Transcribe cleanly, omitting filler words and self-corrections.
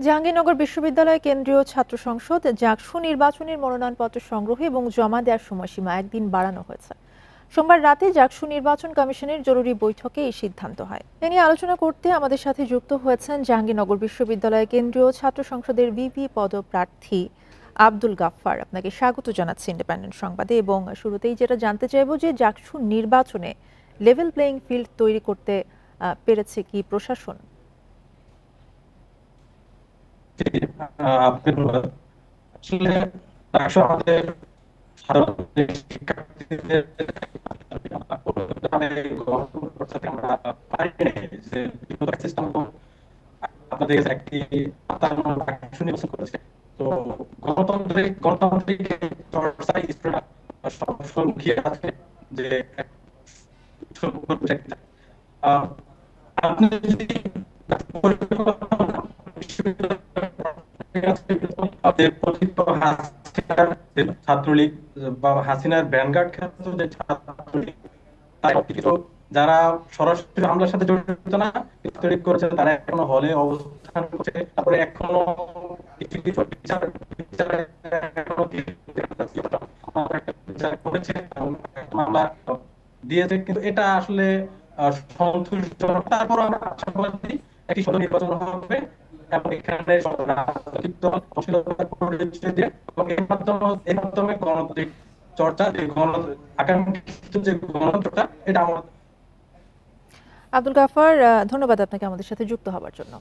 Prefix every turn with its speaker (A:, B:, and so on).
A: জাহাঙ্গীরনগর বিশ্ববিদ্যালয় কেন্দ্রীয় ছাত্র সংসদ জাকসু নির্বাচনের মনোনয়নপত্র সংগ্রহ এবং জমা দেওয়ার সময়সীমা একদিন বাড়ানো হয়েছে। সোমবার রাতে জাকসু নির্বাচন কমিশনের জরুরি বৈঠকে এই সিদ্ধান্ত হয়। এ নিয়ে আলোচনা করতে আমাদের সাথে যুক্ত হয়েছেন জাহাঙ্গীরনগর বিশ্ববিদ্যালয় কেন্দ্রীয় ছাত্র সংসদের ভিপি পদপ্রার্থী আব্দুল গাফফার। আপনাকে স্বাগত জানাচ্ছি ইন্ডিপেন্ডেন্ট সংবাদে। এবং শুরুতেই যেটা জানতে চাইবো যে জাকসু নির্বাচনে লেভেল প্লেইং ফিল্ড তৈরি করতে পেরেছে কি প্রশাসন?
B: আপনি ধন্যবাদ। আসলে আমাদের সাধারণ শিক্ষার্থীদের মানে গঠন করতে আমরা পারিনি যে সিস্টেম আপনাদের একটি সুনির্বাচন করেছে। তো গণতান্ত্রিক চর্চায় স্টুডেন্টরা সবসমুখী আছে যে আহ, আপনি যদি ছাত্রলীগ বা হাসিনার ভ্যানগার্ড খ্যাত যে ছাত্রলীগ যারা সরাসরি হামলার সাথে জড়িত না, তৈরি করেছেন তারা এখনো হলে অবস্থান করছে। তারপরে এখনো কিছু কিছু করেছে, মামলা দিয়েছে, কিন্তু এটা আসলে সন্তুষ্টজনক। তারপর আমরা আশাবাদী একটি সুষ্ঠু নির্বাচন হবে এবং এখানে এবং এর মাধ্যমে গণতান্ত্রিক চর্চা যে আকাঙ্ক্ষিত যে গণতন্ত্রটা এটা আমার।
A: আব্দুল গাফফার, ধন্যবাদ আপনাকে আমাদের সাথে যুক্ত হওয়ার জন্য।